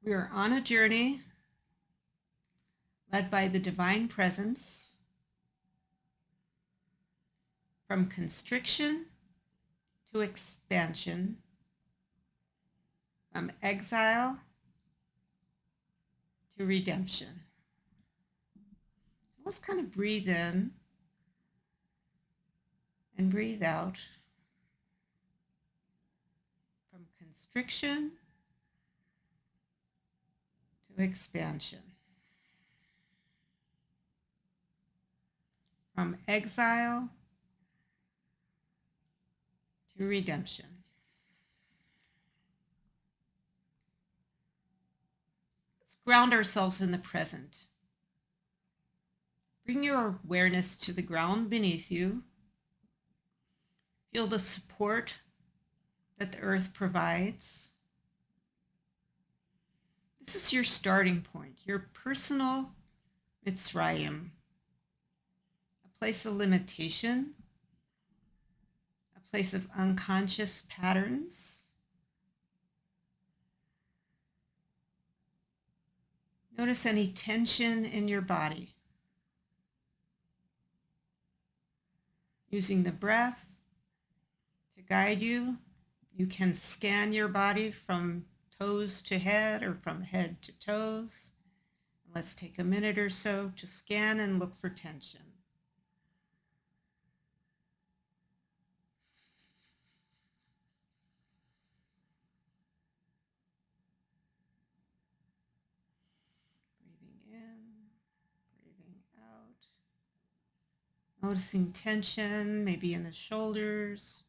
We are on a journey led by the divine presence from constriction to expansion, from exile to redemption. Let's kind of breathe in and breathe out from constriction to expansion, from exile to redemption. Let's ground ourselves in the present. Bring your awareness to the ground beneath you. Feel the support that the earth provides. This is your starting point, your personal Mitzrayim, a place of limitation, a place of unconscious patterns. Notice any tension in your body. Using the breath to guide you, you can scan your body from toes to head or from head to toes. Let's take a minute or so to scan and look for tension. Breathing in, breathing out. Noticing tension, maybe in the shoulders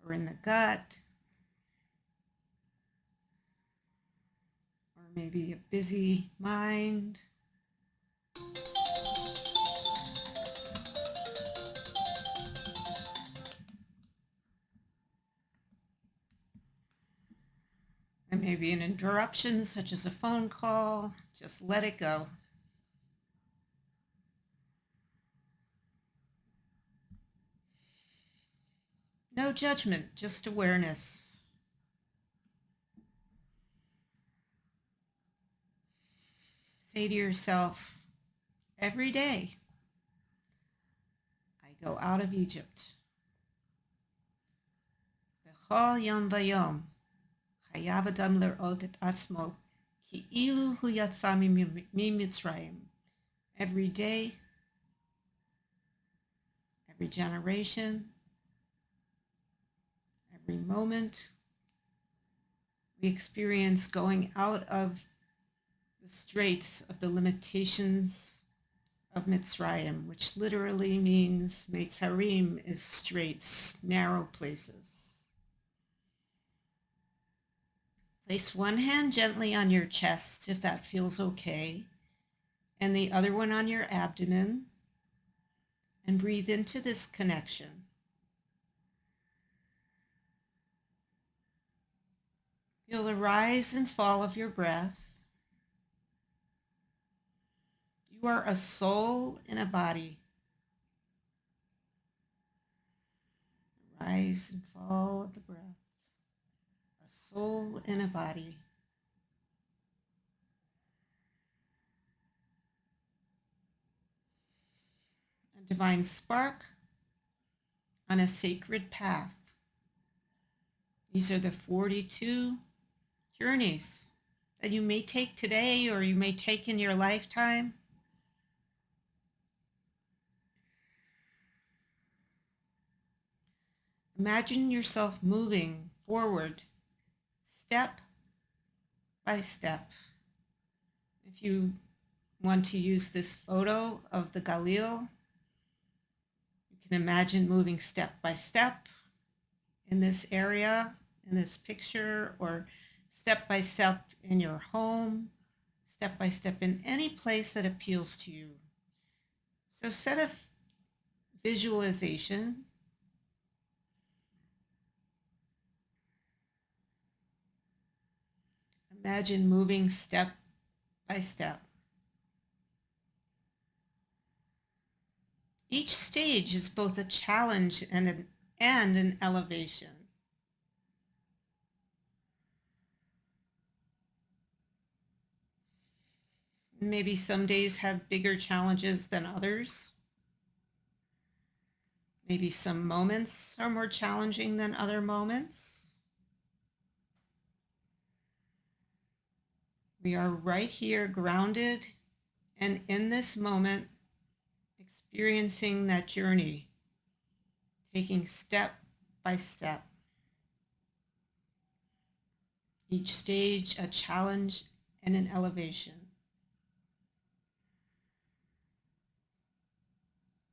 or in the gut, or maybe a busy mind. And maybe an interruption, such as a phone call. Just let it go. No judgment, just awareness. Say to yourself, every day, I go out of Egypt. B'chol yom v'yom, chayav adam lerot et atzmo, ki'ilu hu yatsa miMitzrayim. Every day, every generation, every moment, we experience going out of the straits of the limitations of Mitzrayim, which literally means Meitzarim is straits, narrow places. Place one hand gently on your chest if that feels okay, and the other one on your abdomen, and breathe into this connection. Feel the rise and fall of your breath. You are a soul in a body. The rise and fall of the breath. A soul in a body. A divine spark on a sacred path. These are the 42 journeys that you may take today or you may take in your lifetime. Imagine yourself moving forward, step by step. If you want to use this photo of the Galil, you can imagine moving step by step in this area, in this picture, or step by step in your home, step by step in any place that appeals to you. So set a visualization. Imagine moving step by step. Each stage is both a challenge and an elevation. And maybe some days have bigger challenges than others. Maybe some moments are more challenging than other moments. We are right here grounded and in this moment experiencing that journey, taking step by step. Each stage a challenge and an elevation.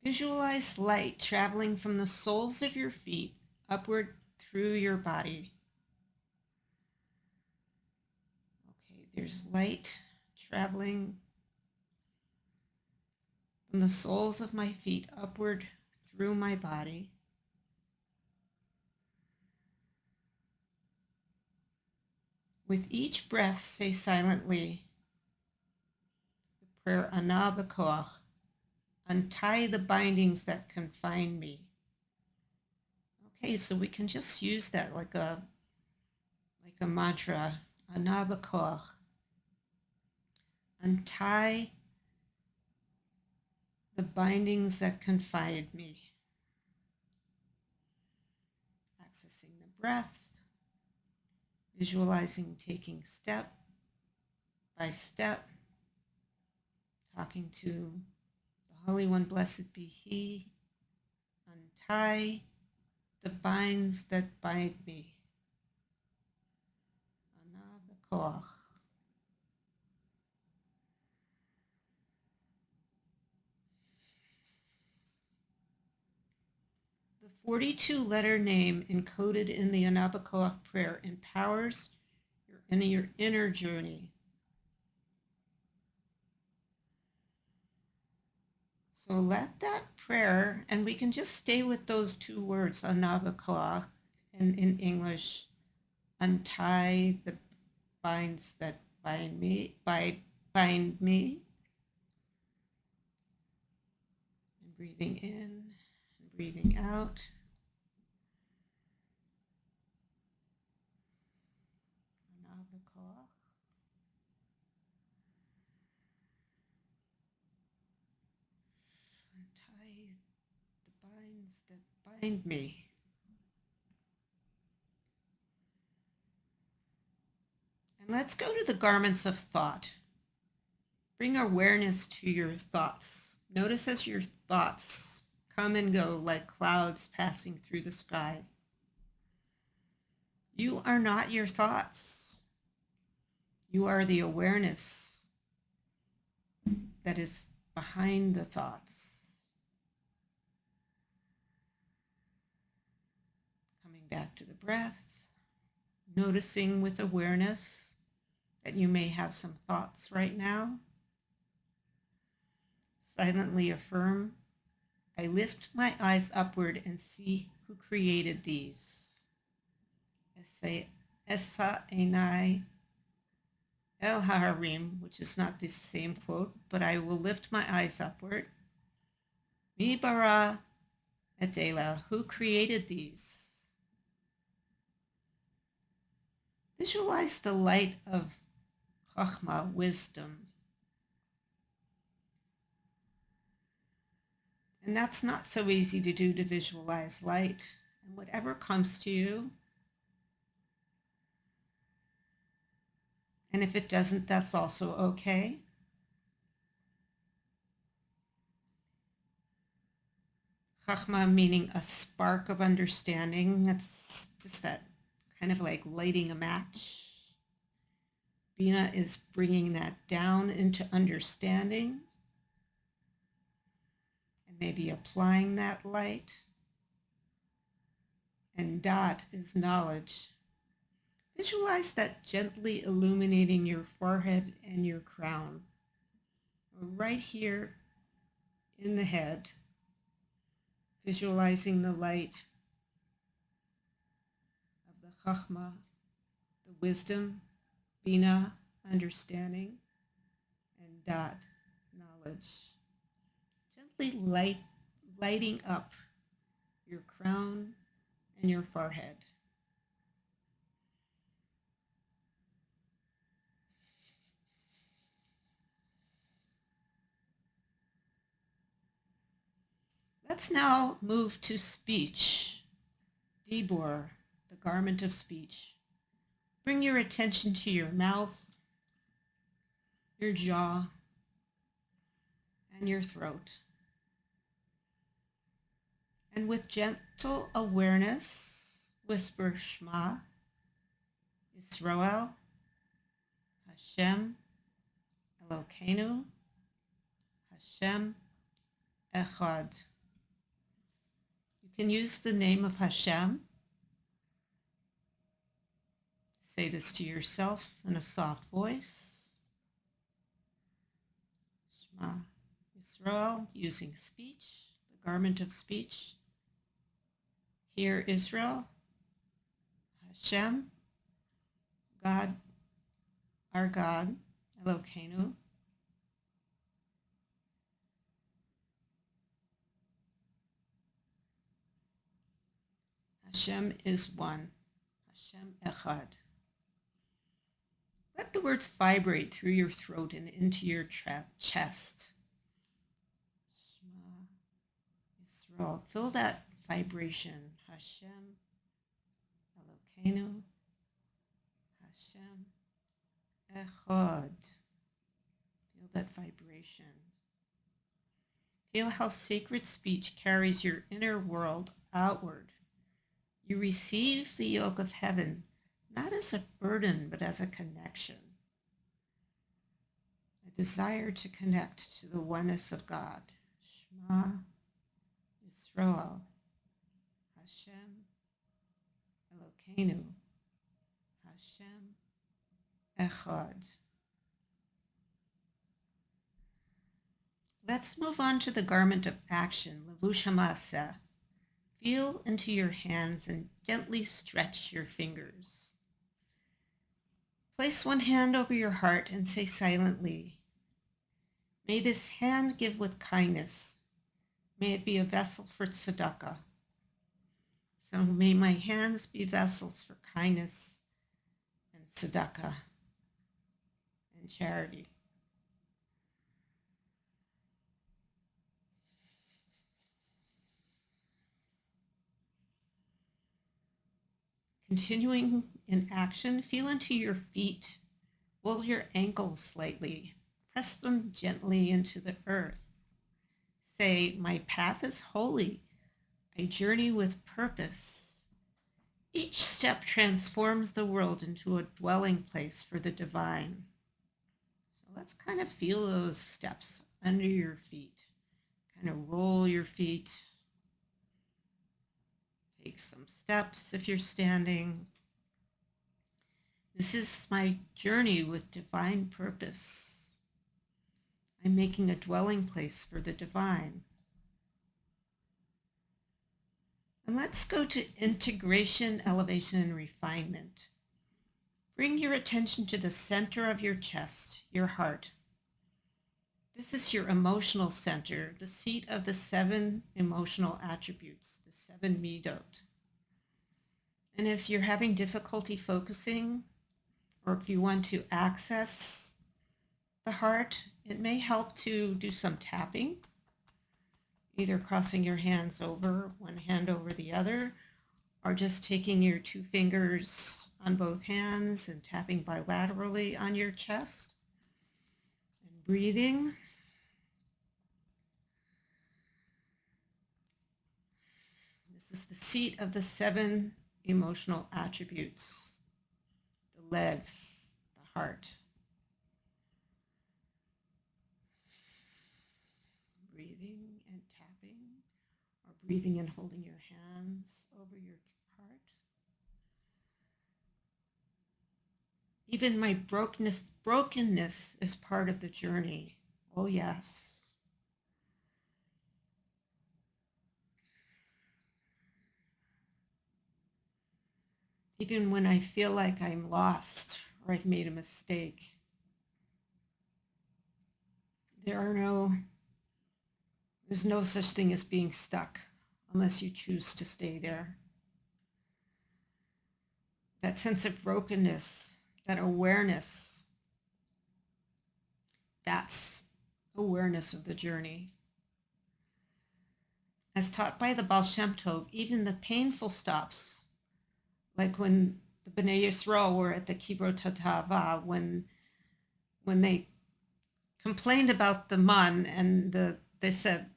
Visualize light traveling from the soles of your feet upward through your body. Okay, there's light traveling from the soles of my feet upward through my body. With each breath, say silently the prayer Ana B'Koach, untie the bindings that confine me. Okay, so we can just use that like a mantra, Ana B'Koach, untie the bindings that confine me. Accessing the breath, visualizing taking step by step, talking to the Holy One, blessed be He, untie the binds that bind me. Ana B'Koach. The 42-letter name encoded in the Ana B'Koach prayer empowers your inner journey. So let that prayer, and we can just stay with those two words, Ana B'Koach, and in English, untie the binds that bind me, bind me. And breathing in and breathing out. Ana B'Koach. Untie the binds that bind me. And let's go to the garments of thought. Bring awareness to your thoughts. Notice as your thoughts come and go like clouds passing through the sky. You are not your thoughts. You are the awareness that is behind the thoughts. Coming back to the breath, noticing with awareness that you may have some thoughts right now. Silently affirm, I lift my eyes upward and see who created these. Esa Enai El Harim, which is not the same quote, but I will lift my eyes upward. Mi bara et Ela, who created these? Visualize the light of Chachma, wisdom. And that's not so easy to do, to visualize light. And whatever comes to you, and if it doesn't, that's also okay. Chachma meaning a spark of understanding. That's just that kind of like lighting a match. Bina is bringing that down into understanding and maybe applying that light. And Dot is knowledge. Visualize that gently illuminating your forehead and your crown. Right here in the head, visualizing the light of the Chachma, the wisdom, Bina, understanding, and Dot, knowledge. Gently lighting up your crown and your forehead. Let's now move to speech. Dibor, the garment of speech. Bring your attention to your mouth, your jaw, and your throat. And with gentle awareness, whisper Shema, Yisroel, Hashem, Elokeinu, Hashem, Echad. You can use the name of Hashem. Say this to yourself in a soft voice. Shema Yisrael, using speech, the garment of speech. Hear Israel, Hashem, God, our God, Elokeinu. Hashem is one. Hashem Echad. Let the words vibrate through your throat and into your chest. Shema Yisrael. Feel that vibration. Hashem Elokeinu. Hashem Echad. Feel that vibration. Feel how sacred speech carries your inner world outward. You receive the yoke of heaven, not as a burden, but as a connection. A desire to connect to the oneness of God. Shema Yisroel, Hashem Elokeinu, Hashem Echad. Let's move on to the garment of action, Lubavitcher Rebbe. Feel into your hands and gently stretch your fingers. Place one hand over your heart and say silently, may this hand give with kindness. May it be a vessel for tzedakah. So may my hands be vessels for kindness and tzedakah and charity. Continuing in action, feel into your feet. Roll your ankles slightly. Press them gently into the earth. Say, my path is holy. I journey with purpose. Each step transforms the world into a dwelling place for the divine. So let's kind of feel those steps under your feet. Kind of roll your feet. Take some steps if you're standing. This is my journey with divine purpose. I'm making a dwelling place for the divine. And let's go to integration, elevation, and refinement. Bring your attention to the center of your chest, your heart. This is your emotional center, the seat of the 7 emotional attributes, the 7 midot. And if you're having difficulty focusing, or if you want to access the heart, it may help to do some tapping, either crossing your hands over, one hand over the other, or just taking your 2 fingers on both hands and tapping bilaterally on your chest. And breathing. This is the seat of the 7 emotional attributes, the lev, the heart. Breathing and tapping, or breathing and holding your hands over your heart. Even my brokenness is part of the journey. Oh yes. Even when I feel like I'm lost or I've made a mistake, there's no such thing as being stuck unless you choose to stay there. That sense of brokenness, that awareness, that's awareness of the journey. as taught by the Baal Shem Tov, even the painful stops, like when the Bnei Yisrael were at the Kivrot HaTa'ava, when they complained about the man, and they said,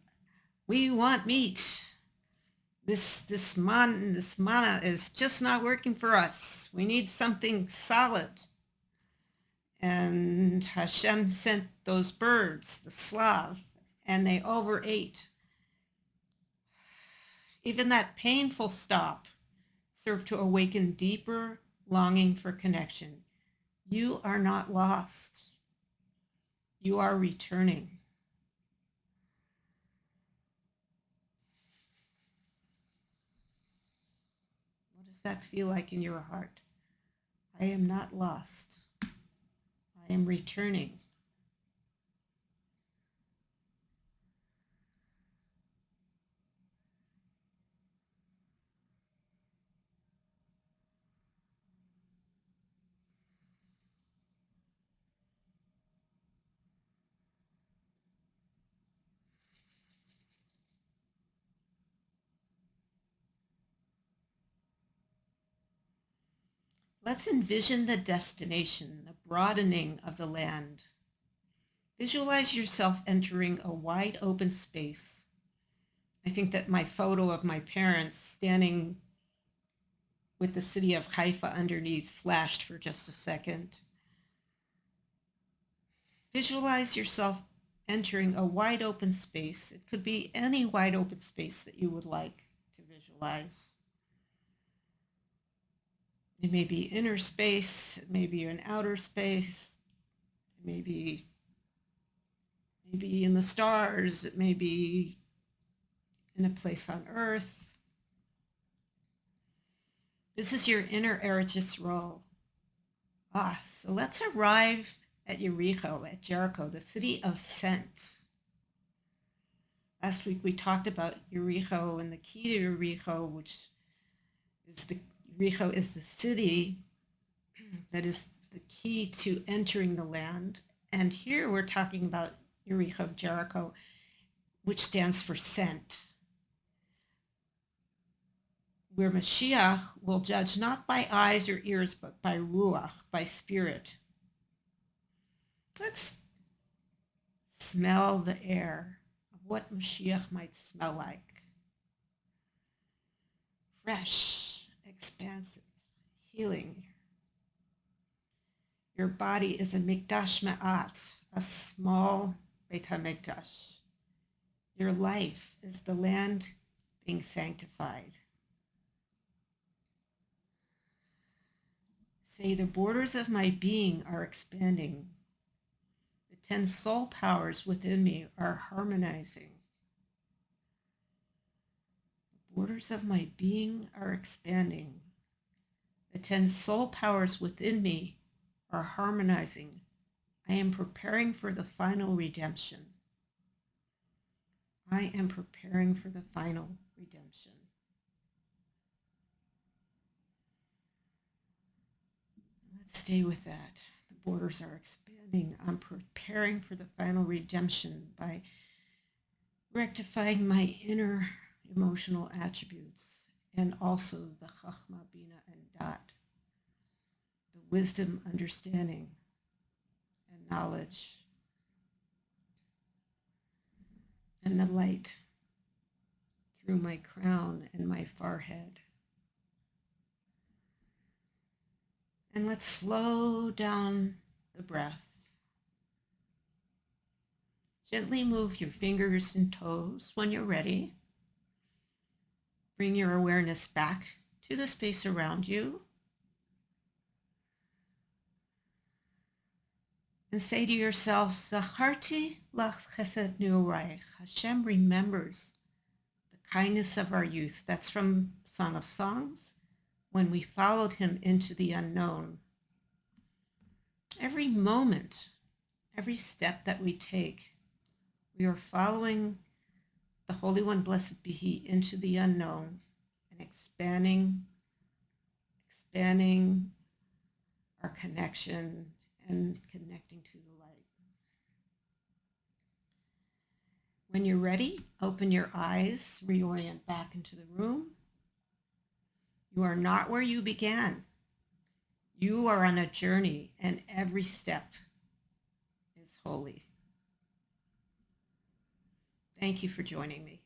"We want meat. This manna is just not working for us. We need something solid." And Hashem sent those birds, the slav, and they overate. Even that painful stop served to awaken deeper longing for connection. You are not lost. You are returning. What does that feel like in your heart? I am not lost. I am returning. Let's envision the destination, the broadening of the land. Visualize yourself entering a wide open space. I think that my photo of my parents standing with the city of Haifa underneath flashed for just a second. Visualize yourself entering a wide open space. It could be any wide open space that you would like to visualize. It may be inner space, it may be an outer space, it may be in the stars, it may be in a place on earth. This is your inner Eretz Yisrael. So let's arrive at Jericho, the city of scent. Last week we talked about Jericho and the key to Jericho, which is Jericho is the city that is the key to entering the land. And here we're talking about Jericho, which stands for scent, where Mashiach will judge not by eyes or ears, but by Ruach, by spirit. Let's smell the air of what Mashiach might smell like. Fresh, expansive, healing. Your body is a mikdash ma'at, a small Beit HaMikdash. Your life is the land being sanctified. Say, the borders of my being are expanding. The 10 soul powers within me are harmonizing. The borders of my being are expanding. The 10 soul powers within me are harmonizing. I am preparing for the final redemption. I am preparing for the final redemption. Let's stay with that. The borders are expanding. I'm preparing for the final redemption by rectifying my inner emotional attributes and also the Chachma, Bina, and Dat, the wisdom, understanding, and knowledge, and the light through my crown and my forehead. And let's slow down the breath. Gently move your fingers and toes when you're ready. Bring your awareness back to the space around you. And say to yourself, Zacharti lach chesed ne'oraich. Hashem remembers the kindness of our youth. That's from Song of Songs, when we followed him into the unknown. Every moment, every step that we take, we are following the Holy One, blessed be He, into the unknown and expanding our connection and connecting to the light. When you're ready, open your eyes, reorient back into the room. You are not where you began. You are on a journey, and every step is holy. Thank you for joining me.